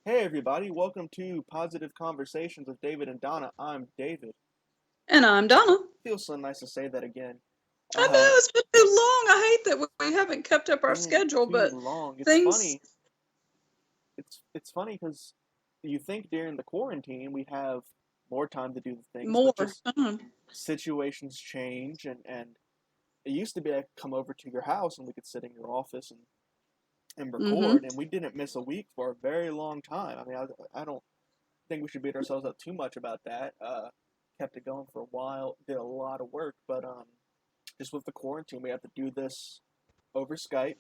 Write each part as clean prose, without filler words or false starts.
Hey everybody, welcome to Positive Conversations with David and Donna. I'm David. And I'm Donna. Feels so nice to say that again. I know Uh, it's been too long. I hate that we haven't kept up our been schedule, too but long. It's things funny. It's funny because you think during the quarantine we have more time to do the things, but more. just situations change and it used to be I could come over to your house and we could sit in your office and Mm-hmm. record, and we didn't miss a week for a very long time. I mean, I don't think we should beat ourselves up too much about that. Kept it going for a while, did a lot of work, but just with the quarantine, we have to do this over Skype,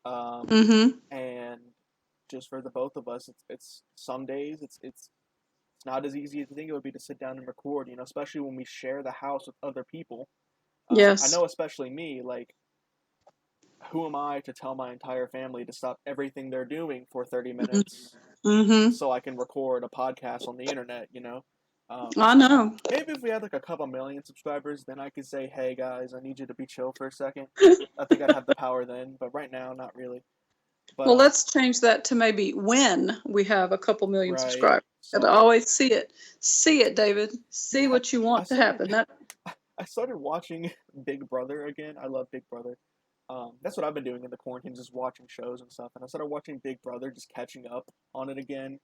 um, Mm-hmm. and just for the both of us, it's some days it's not as easy as you think it would be to sit down and record. You know, especially when we share the house with other people. I Yes. know, especially me, like who am I to tell my entire family to stop everything they're doing for 30 minutes Mm-hmm. so I can record a podcast on the internet, you know? Um, I know. Maybe if we had like a couple million subscribers, then I could say, hey guys, I need you to be chill for a second. I think I'd have the power then, but right now, not really. But, Well, let's change that to maybe when we have a couple million right. subscribers. Gotta So, always see it. See it, David. See yeah, what you I want to started, happen. That I started watching Big Brother again. I love Big Brother. That's what I've been doing in the quarantine, just watching shows and stuff. And I started watching Big Brother, just catching up on it again.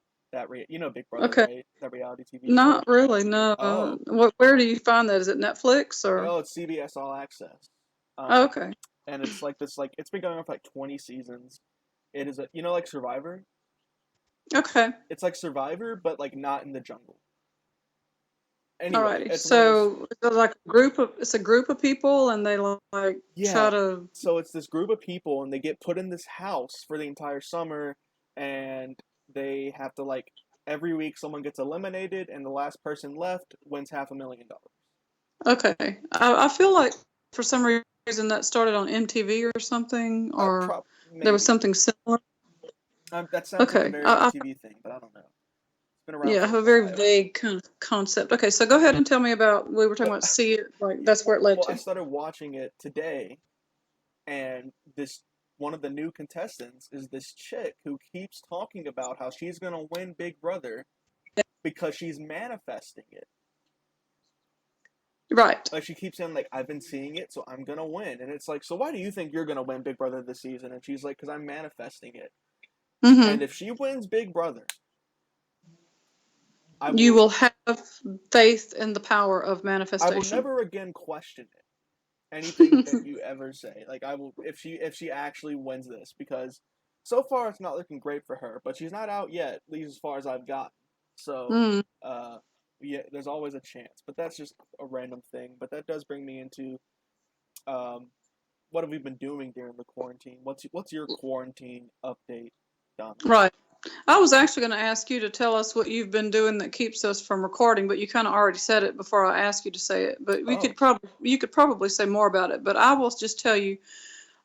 You know Big Brother, okay. right? That reality TV show. Not really, no. Oh, Where do you find that? Is it Netflix or? oh, it's CBS All Access. Oh, Um, okay. and it's like this, like it's been going on for like 20 seasons. It is a, like Survivor. Okay. It's like Survivor, but like not in the jungle. Anyway, Alrighty. it's one of those. So it's like it's a group of people and they like try Yeah. to. So it's this group of people, and they get put in this house for the entire summer, and they have to like every week someone gets eliminated, and the last person left wins $500,000. Okay. I feel like for some reason that started on MTV or something, or there was Maybe. something similar. That sounds like a Okay. very MTV thing, but I don't know. It's been around Yeah, I for have a a very while. vague kind of concept. Okay, so go ahead and tell me about, we were talking Well, about see it, like yeah, that's where it led I to. started watching it today, and this one of the new contestants is this chick who keeps talking about how she's gonna win Big Brother because she's manifesting it. Right. Like she keeps saying, like, I've been seeing it, so I'm gonna win. And it's like, so why do you think you're gonna win Big Brother this season? And she's like, because I'm manifesting it. And Mm-hmm. if she wins Big Brother, I You will will have faith in the power of I will manifestation. never again question it. Anything that you ever say. Like I will if she actually wins this, because so far it's not looking great for her, but she's not out yet, at least as far as I've gotten. So Mm. uh yeah, there's always a chance. But that's just a random thing. But that does bring me into um what have we been doing during the quarantine? What's your quarantine update, Donna? Right. I was actually going to ask you to tell us what you've been doing that keeps us from recording, but you kind of already said it before I asked you to say it. But Oh, you could probably say more about it. But I will just tell you,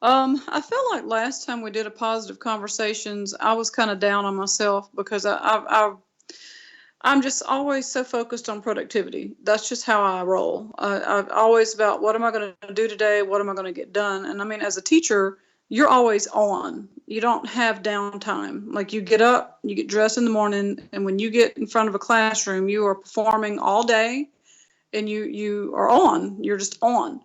I felt like last time we did a positive conversations, I was kind of down on myself because I'm just always so focused on productivity. That's just how I roll. I'm always about what am I going to do today? What am I going to get done? And I mean, as a teacher, you're always on. You don't have downtime. Like you get up, you get dressed in the morning, and when you get in front of a classroom, you are performing all day, and you are on. You're just on.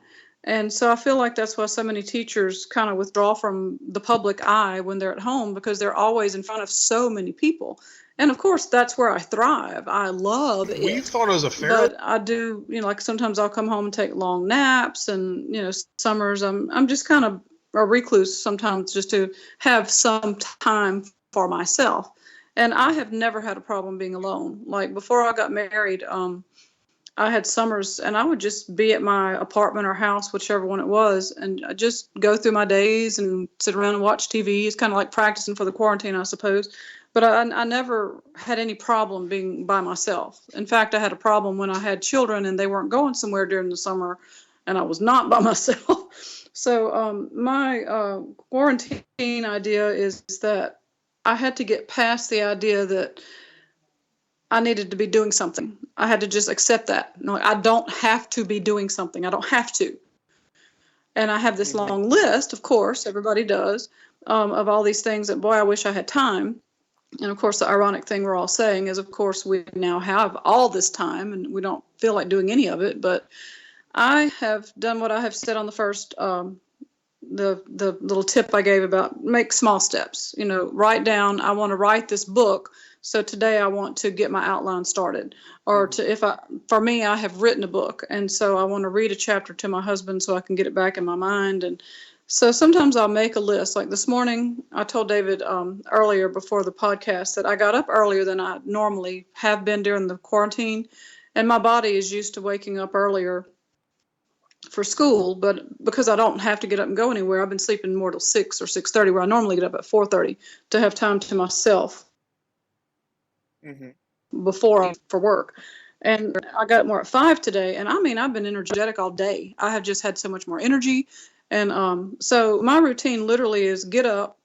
And so I feel like that's why so many teachers kind of withdraw from the public eye when they're at home because they're always in front of so many people. And of course, that's where I thrive. I love We it. thought it was a fairly But I do, like sometimes I'll come home and take long naps, and summers I'm just kind of a recluse sometimes just to have some time for myself. And I have never had a problem being alone. Like before I got married, I had summers and I would just be at my apartment or house, whichever one it was, and I just go through my days and sit around and watch TV. It's kind of like practicing for the quarantine, I suppose. But I never had any problem being by myself. In fact, I had a problem when I had children and they weren't going somewhere during the summer and I was not by myself. So my quarantine idea is that I had to get past the idea that I needed to be doing something. I had to just accept that. No, I don't have to be doing something. I don't have to. And I have this mm-hmm. long list, of course, everybody does, of all these things that, boy, I wish I had time. And of course, the ironic thing we're all saying is, of course, we now have all this time and we don't feel like doing any of it. But I have done what I have said on the first, the little tip I gave about make small steps. Write down, I want to write this book. So today I want to get my outline started. Or for me, I have written a book. And so I want to read a chapter to my husband so I can get it back in my mind. And so sometimes I'll make a list. Like this morning, I told David earlier before the podcast that I got up earlier than I normally have been during the quarantine. And my body is used to waking up earlier for school, but because I don't have to get up and go anywhere, I've been sleeping more till 6 or 6:30, where I normally get up at 4:30 to have time to myself before for work. And I got more at 5 today, and I mean I've been energetic all day. I have just had so much more energy, and so my routine literally is get up,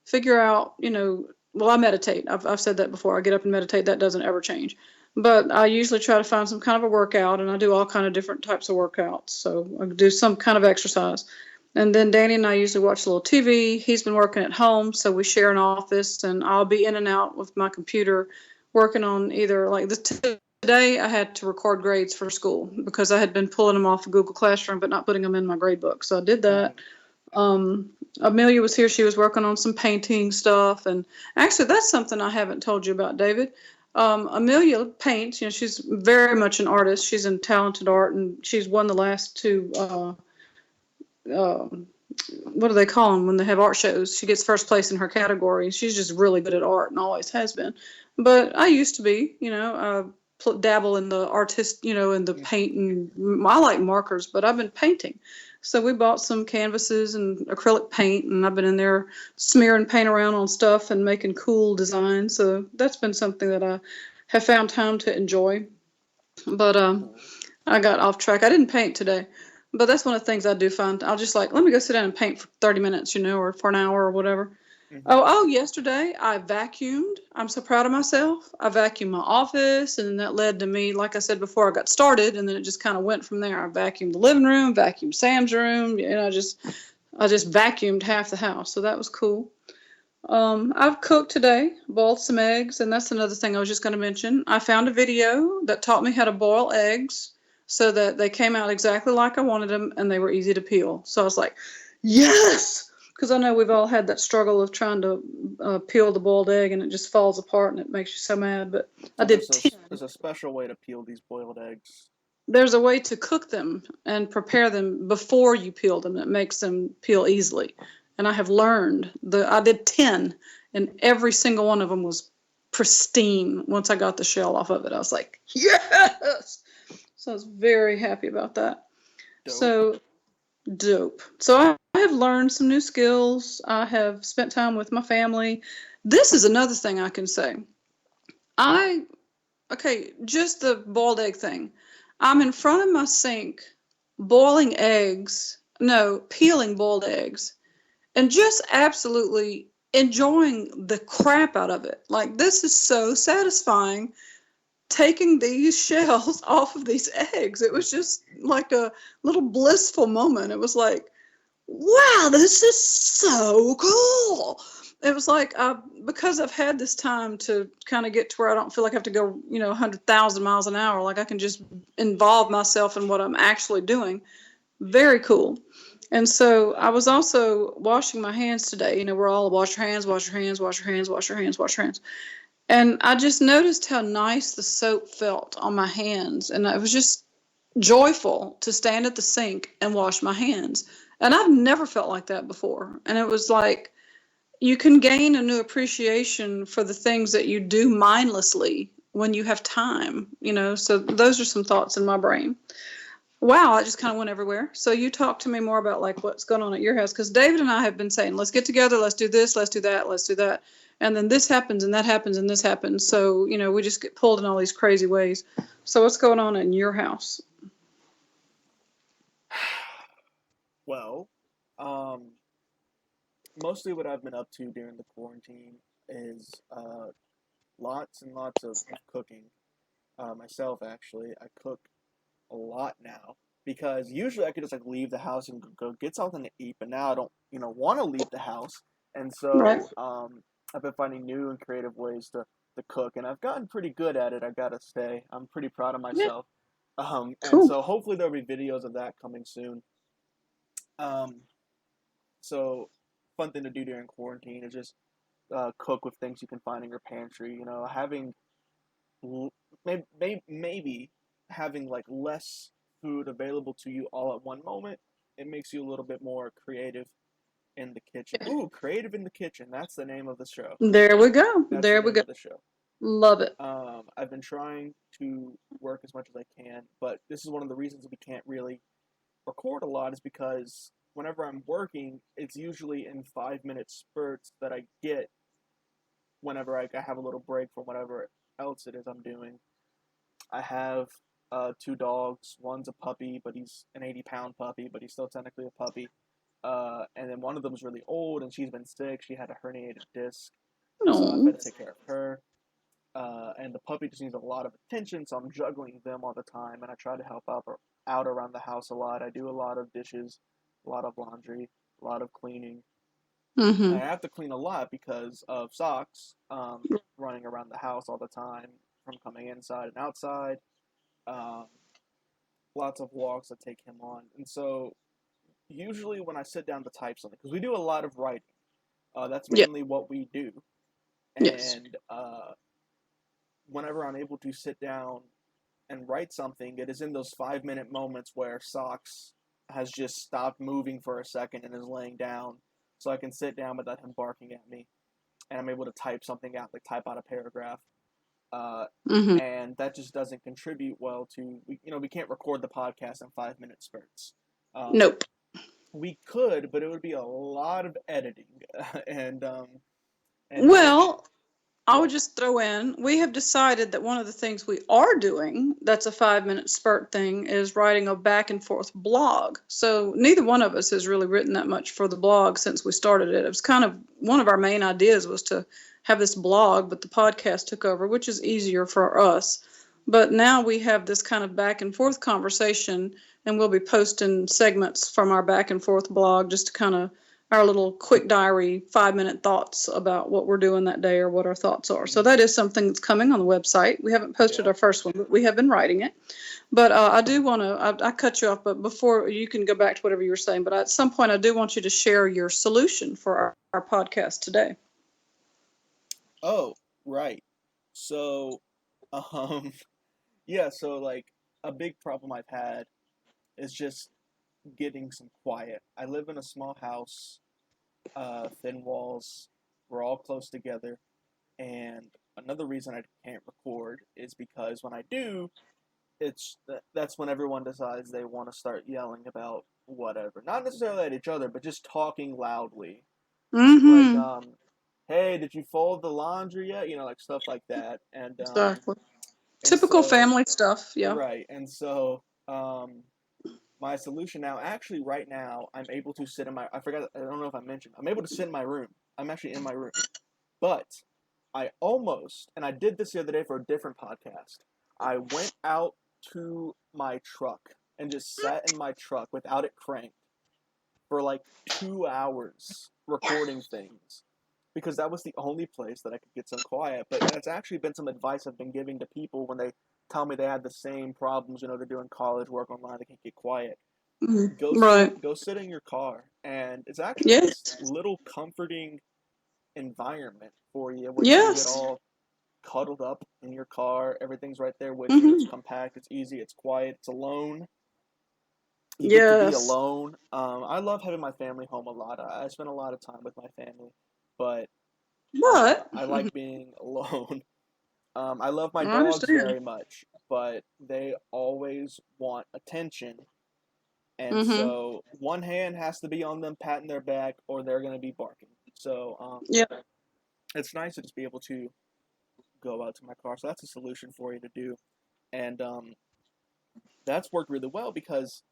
figure out, well, I meditate. I've said that before. I get up and meditate. That doesn't ever change. But I usually try to find some kind of a workout, and I do all kind of different types of workouts. So I do some kind of exercise. And then Danny and I usually watch a little TV. He's been working at home, so we share an office, and I'll be in and out with my computer working on either like this. Today I had to record grades for school because I had been pulling them off of Google Classroom but not putting them in my grade book. So I did that. Amelia was here. She was working on some painting stuff. And actually, that's something I haven't told you about, David. Amelia paints. She's very much an artist. She's in talented art, and she's won the last two, what do they call them when they have art shows? She gets first place in her category. She's just really good at art and always has been. But I used to be, dabble in the artist, in the paint. And I like markers, but I've been painting. So we bought some canvases and acrylic paint, and I've been in there smearing paint around on stuff and making cool designs. So that's been something that I have found time to enjoy. But I got off track. I didn't paint today, but that's one of the things I do find. I'll just let me go sit down and paint for 30 minutes, or for an hour or whatever. Yesterday I vacuumed. I'm so proud of myself. I vacuumed my office, and that led to me, like I said before, I got started, and then it just kind of went from there. I vacuumed the living room, vacuumed Sam's room, I just vacuumed half the house, so that was cool. I've cooked today, boiled some eggs, and that's another thing I was just going to mention. I found a video that taught me how to boil eggs so that they came out exactly like I wanted them, and they were easy to peel. So I was like, yes! Because I know we've all had that struggle of trying to peel the boiled egg, and it just falls apart, and it makes you so mad. But I did 10. There's a special way to peel these boiled eggs. There's a way to cook them and prepare them before you peel them that makes them peel easily. And I have learned. I did 10, and every single one of them was pristine once I got the shell off of it. I was like, yes! So I was very happy about that. Dope. So dope. So I have learned some new skills. I have spent time with my family. This is another thing I can say. Just the boiled egg thing. I'm in front of my sink peeling boiled eggs, and just absolutely enjoying the crap out of it. Like, this is so satisfying, taking these shells off of these eggs. It was just like a little blissful moment. It was like, wow, this is so cool. It was like, because I've had this time to kind of get to where I don't feel like I have to go, 100,000 miles an hour. Like, I can just involve myself in what I'm actually doing. Very cool. And so I was also washing my hands today. We're all wash your hands, wash your hands, wash your hands, wash your hands, wash your hands. And I just noticed how nice the soap felt on my hands. And it was just joyful to stand at the sink and wash my hands. And I've never felt like that before. And it was like, you can gain a new appreciation for the things that you do mindlessly when you have time, So those are some thoughts in my brain. Wow, I just kind of went everywhere. So you talk to me more about what's going on at your house, because David and I have been saying, let's get together, let's do this, let's do that, let's do that. And then this happens and that happens and this happens. So, we just get pulled in all these crazy ways. So what's going on in your house? Well, mostly what I've been up to during the quarantine is lots and lots of cooking. Myself, actually, I cook a lot now, because usually I could just leave the house and go get something to eat, but now I don't want to leave the house, and so Right. I've been finding new and creative ways to cook, and I've gotten pretty good at it, I gotta say. I'm pretty proud of Yeah, myself. And cool. so hopefully there'll be videos of that coming soon. Um, so fun thing to do during quarantine is just cook with things you can find in your pantry. You know, having maybe having like less food available to you all at one moment, it makes you a little bit more creative in the kitchen. Ooh, creative in the kitchen. That's the name of the show. There we go. That's the There we name go. of the show. Love it. I've been trying to work as much as I can, but this is one of the reasons we can't really record a lot is because whenever I'm working, it's usually in 5 minute spurts that I get whenever I have a little break from whatever else it is I'm doing. I have two dogs. One's a puppy, but he's an 80-pound puppy, but he's still technically a puppy. And then one of them's really old, and she's been sick. She had a herniated disc, so I've No. had to take care of her. And the puppy just needs a lot of attention, so I'm juggling them all the time, and I try to help out around the house a lot. I do a lot of dishes, a lot of laundry, a lot of cleaning. And Mm-hmm. I have to clean a lot because of socks running around the house all the time from coming inside and outside. Um, Lots of walks I take him on, and so usually when I sit down to type something, because we do a lot of writing, that's Yeah. mainly what we do, Yes. and whenever I'm able to sit down and write something, it is in those 5 minute moments where Socks has just stopped moving for a second and is laying down, so I can sit down without him barking at me, and I'm able to type something out, like type out a paragraph. Uh, Mm-hmm. and that just doesn't contribute well to we can't record the podcast in 5 minute spurts. Um, Nope. we could, but it would be a lot of editing, and and Well, I would what? just throw in, we have decided that one of the things we are doing that's a 5 minute spurt thing is writing a back and forth blog. So neither one of us has really written that much for the blog since we started it. It was kind of one of our main ideas was to have this blog, but the podcast took over, which is easier for us. But now we have this kind of back and forth conversation, and we'll be posting segments from our back and forth blog just to kind of our little quick diary 5 minute thoughts about what we're doing that day or what our thoughts are. So Mm, that is something that's coming on the website. We haven't posted yeah. our first one, but we have been writing it. But I do want to, I cut you off, but before you can go back to whatever you were saying, but at some point I do want you to share your solution for our podcast today. Oh, right. So, um, yeah. So like a big problem I've had is just getting some quiet. I live in a small house, thin walls. We're all close together, and another reason I can't record is because when I do, that's when everyone decides they want to start yelling about whatever. Not necessarily at each other, but just talking loudly. Like, Mm-hmm. hey, did you fold the laundry yet? You know, like stuff like that. Exactly. And Typical so family stuff. Yeah. right. And so my solution now, actually right now, I'm able to sit in my I forgot I don't know if I mentioned. I'm able to sit in my room. I'm actually in my room. But I almost, and I did this the other day for a different podcast. I went out to my truck and just sat in my truck without it cranked for like 2 hours recording things because that was the only place that I could get some quiet. But that's actually been some advice I've been giving to people when they tell me they had the same problems. You know, they're doing college work online, they can't get quiet. Mm-hmm. Right. Go sit in your car, and it's actually this Yes. little comforting environment for you where you can get Yes. all cuddled up in your car. Everything's right there with you. It's Mm-hmm. compact. It's easy. It's quiet. It's alone. You get to be Yes. alone. I love having my family home a lot. I spend a lot of time with my family, but But I like being alone. I love my I dogs understand. very much, but they always want attention. And Mm-hmm. so one hand has to be on them, patting their back, or they're going to be barking. So Yeah. it's nice to just be able to go out to my car. So that's a solution for you to do. And that's worked really well because,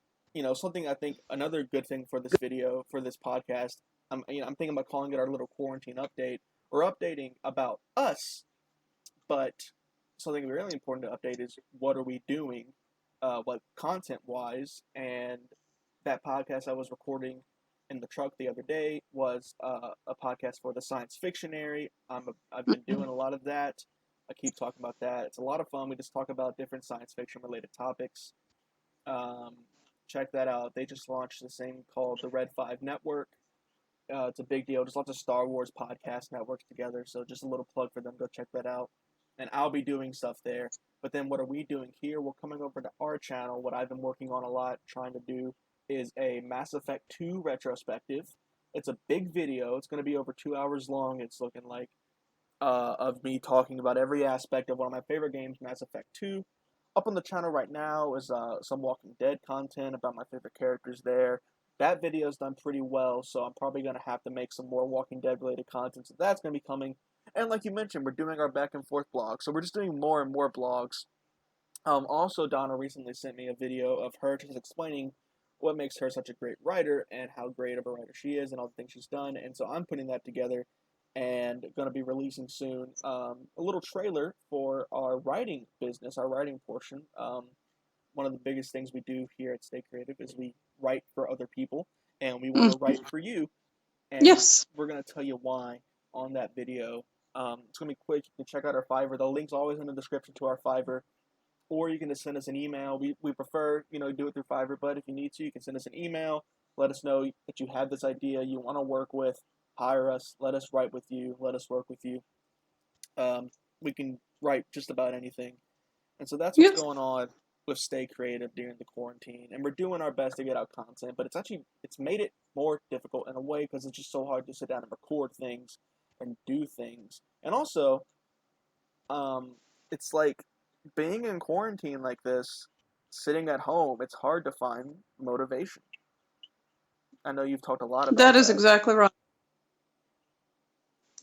something I think another good thing for this video, for this podcast, I'm thinking about calling it our little quarantine update or updating about us. But something really important to update is what are we doing, what content wise, and that podcast I was recording in the truck the other day was a podcast for the Science Fictionary. I've been doing a lot of that. I keep talking about that. It's a lot of fun. We just talk about different science fiction related topics. Um, Check that out. They just launched this thing called the Red 5 Network. It's a big deal. Just lots of Star Wars podcast networks together. So just a little plug for them. Go check that out. And I'll be doing stuff there. But then what are we doing here? We're coming over to our channel. What I've been working on a lot, trying to do, is a Mass Effect 2 retrospective. It's a big video. It's going to be over 2 hours long. It's looking like of me talking about every aspect of one of my favorite games, Mass Effect 2. Up on the channel right now is some Walking Dead content about my favorite characters there. That video's done pretty well, so I'm probably going to have to make some more Walking Dead related content, so that's going to be coming. And like you mentioned, we're doing our back and forth blog, so we're just doing more and more blogs. Also, Donna recently sent me a video of her just explaining what makes her such a great writer and how great of a writer she is and all the things she's done, and so I'm putting that together and going to be releasing soon a little trailer for our writing business, our writing portion. One of the biggest things we do here at Stay Creative is we write for other people, and we want to write for you. And Yes. we're going to tell you why on that video. It's going to be quick. You can check out our Fiverr. The link's always in the description to our Fiverr. Or you can just send us an email. We prefer, do it through Fiverr, but if you need to, you can send us an email. Let us know that you have this idea you want to work with. Hire us. Let us write with you. Let us work with you. We can write just about anything. And so that's what's going on with Stay Creative during the quarantine. And we're doing our best to get out content, but it's made it more difficult in a way because it's just so hard to sit down and record things and do things. And also, it's like being in quarantine like this, sitting at home, it's hard to find motivation. I know you've talked a lot about that. That is exactly right.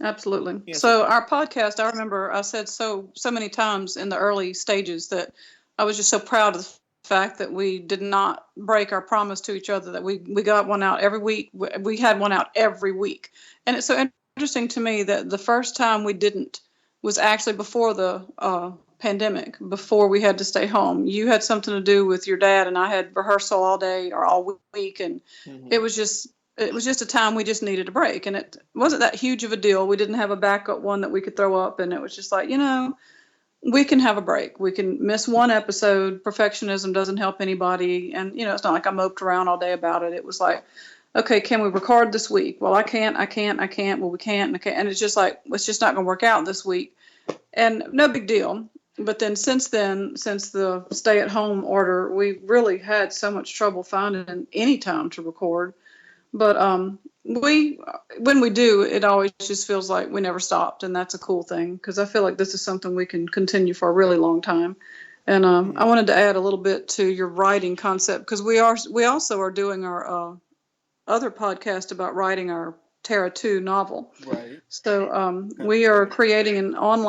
Absolutely. Yes. So our podcast, I remember I said so many times in the early stages that I was just so proud of the fact that we did not break our promise to each other, that we got one out every week. We had one out every week. And it's so interesting to me that the first time we didn't was actually before the pandemic, before we had to stay home. You had something to do with your dad, and I had rehearsal all day or all week. And it was just a time we just needed a break, and it wasn't that huge of a deal. We didn't have a backup one that we could throw up, and it was just like, we can have a break. We can miss one episode. Perfectionism doesn't help anybody, and it's not like I moped around all day about it. It was like, okay, can we record this week? Well, I can't. Well, we can't, and it's just like, it's just not going to work out this week, and no big deal. But then since the stay-at-home order, we really had so much trouble finding any time to record. But when we do, it always just feels like we never stopped, and that's a cool thing because I feel like this is something we can continue for a really long time. And I wanted to add a little bit to your writing concept because we also are doing our other podcast about writing our Terra 2 novel. Right. So we are creating a novel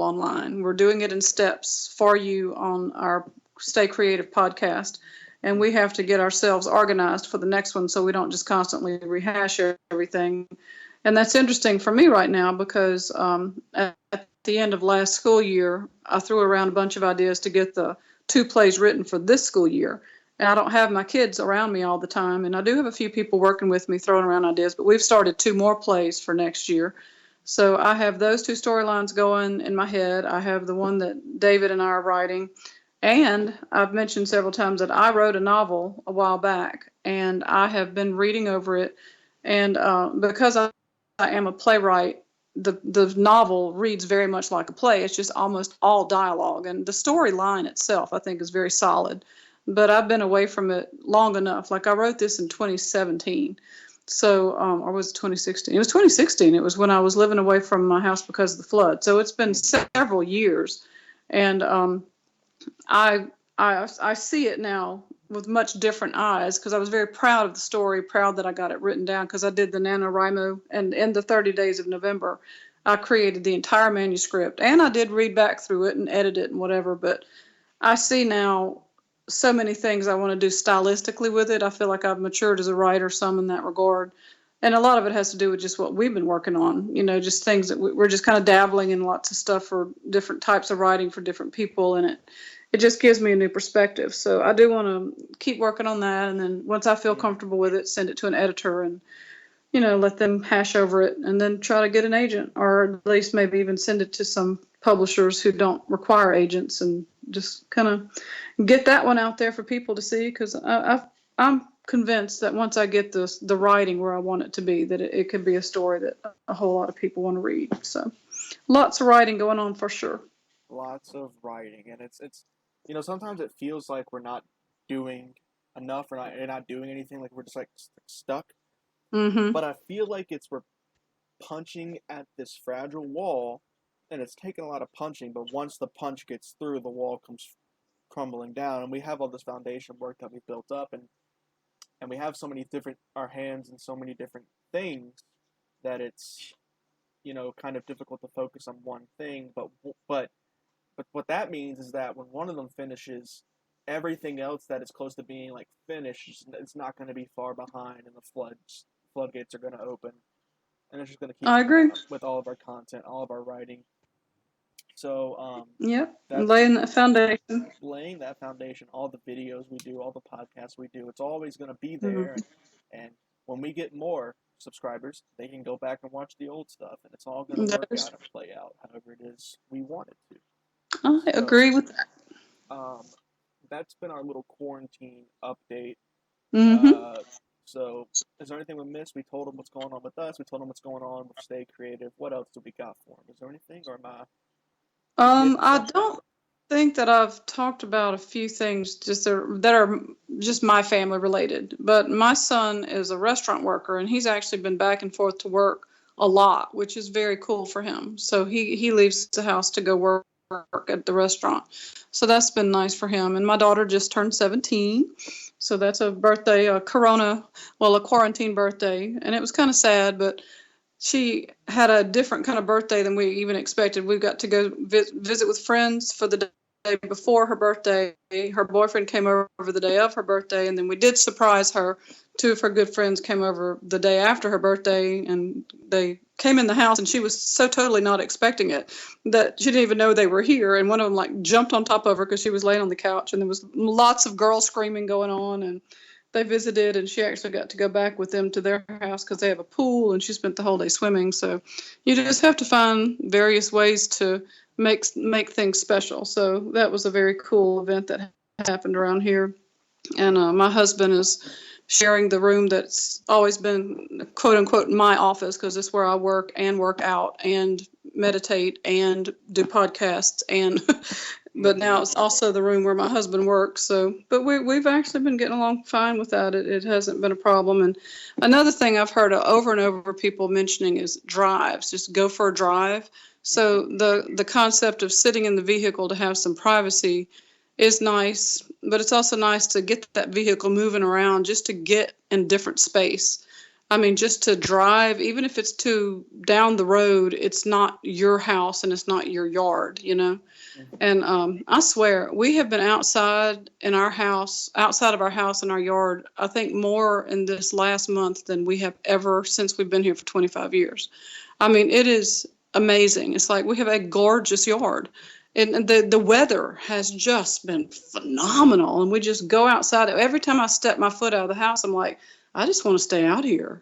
online. We're doing it in steps for you on our Stay Creative podcast. And we have to get ourselves organized for the next one so we don't just constantly rehash everything. And that's interesting for me right now because at the end of last school year, I threw around a bunch of ideas to get the 2 plays written for this school year. And I don't have my kids around me all the time. And I do have a few people working with me throwing around ideas, but we've started 2 more plays for next year. So I have those 2 storylines going in my head. I have the one that David and I are writing. And I've mentioned several times that I wrote a novel a while back, and I have been reading over it. And because I am a playwright, the novel reads very much like a play. It's just almost all dialogue. And the storyline itself, I think, is very solid. But I've been away from it long enough. Like I wrote this in 2017. So, or was it 2016? It was 2016. It was when I was living away from my house because of the flood. So it's been several years. And I see it now with much different eyes because I was very proud of the story, proud that I got it written down because I did the NaNoWriMo, and in the 30 days of November, I created the entire manuscript, and I did read back through it and edit it and whatever, but I see now so many things I want to do stylistically with it. I feel like I've matured as a writer some in that regard. And a lot of it has to do with just what we've been working on, just things that we're just kind of dabbling in lots of stuff for different types of writing for different people. And it just gives me a new perspective. So I do want to keep working on that. And then once I feel Yeah. comfortable with it, send it to an editor and, let them hash over it and then try to get an agent, or at least maybe even send it to some publishers who don't require agents, and just kind of get that one out there for people to see. Because I'm convinced that once I get the writing where I want it to be, that it could be a story that a whole lot of people want to read. So lots of writing going on for sure. Lots of writing, and it's sometimes it feels like we're not doing enough, or not doing anything, like we're just like stuck. Mm-hmm. But I feel like we're punching at this fragile wall, and it's taken a lot of punching. But once the punch gets through, the wall comes crumbling down, and we have all this foundation work that we built up, and we have so many different our hands in so many different things that it's kind of difficult to focus on one thing. But what that means is that when one of them finishes, everything else that is close to being like finished, it's not going to be far behind, and the floodgates are going to open, and it's just going to keep I coming agree. up with all of our content, all of our writing. So Yep. that's Laying that foundation. laying that foundation. All the videos we do, all the podcasts we do, it's always going to be there, Mm-hmm. and when we get more subscribers, they can go back and watch the old stuff, and it's all going to work out and play out however it is we want it to. I So, agree with that. um, that's been our little quarantine update. Mm-hmm. Uh, so, is there anything we missed? We told them what's going on with us. We told them what's going on with Stay Creative. What else do we got for them? Is there anything, or am I forgetting I something? don't think that I've talked about a few things that are just my family related. But my son is a restaurant worker, and he's actually been back and forth to work a lot, which is very cool for him. So he leaves the house to go work at the restaurant. So that's been nice for him. And my daughter just turned 17. So that's a birthday, a quarantine birthday. And it was kind of sad, but she had a different kind of birthday than we even expected. We got to go visit with friends for the day before her birthday. Her boyfriend came over the day of her birthday, and then we did surprise her. Two of her good friends came over the day after her birthday, and they came in the house, and she was so totally not expecting it that she didn't even know they were here. And one of them like jumped on top of her because she was laying on the couch, and there was lots of girls screaming going on, and they visited, and she actually got to go back with them to their house because they have a pool, and she spent the whole day swimming. So you just have to find various ways to make things special. So that was a very cool event that happened around here. And my husband is sharing the room that's always been quote unquote my office, because it's where I work and work out and meditate and do podcasts and but now it's also the room where my husband works. So, but we've actually been getting along fine without it. It hasn't been a problem. And another thing I've heard over and over people mentioning is drives. Just go for a drive. So the concept of sitting in the vehicle to have some privacy is nice, but it's also nice to get that vehicle moving around, just to get in different space. I mean, just to drive, even if it's to down the road, it's not your house and it's not your yard. Mm-hmm. And I swear, we have been outside of our house in our yard, I think more in this last month than we have ever since we've been here for 25 years. I mean, it is amazing. It's like we have a gorgeous yard. And the weather has just been phenomenal. And we just go outside. Every time I step my foot out of the house, I'm like, I just want to stay out here.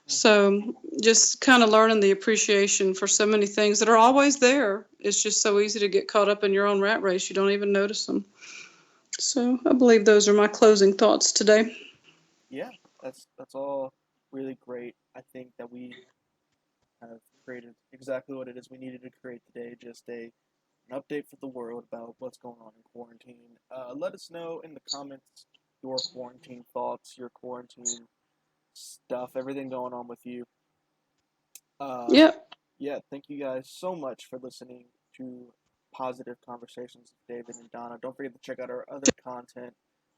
So just kind of learning the appreciation for so many things that are always there. It's just so easy to get caught up in your own rat race. You don't even notice them. So I believe those are my closing thoughts today. Yeah, that's all really great. I think that we have created exactly what it is we needed to create today. Just an update for the world about what's going on in quarantine. Let us know in the comments your quarantine thoughts, your quarantine stuff, everything going on with you. Yep. Yeah, thank you guys so much for listening to Positive Conversations with David and Donna. Don't forget to check out our other content,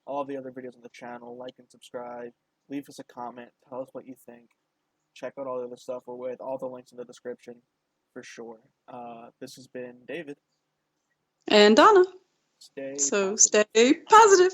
all the other videos on the channel. Like and subscribe. Leave us a comment. Tell us what you think. Check out all the other stuff we're with. All the links in the description for sure. This has been David. And Donna. Stay So positive. stay positive.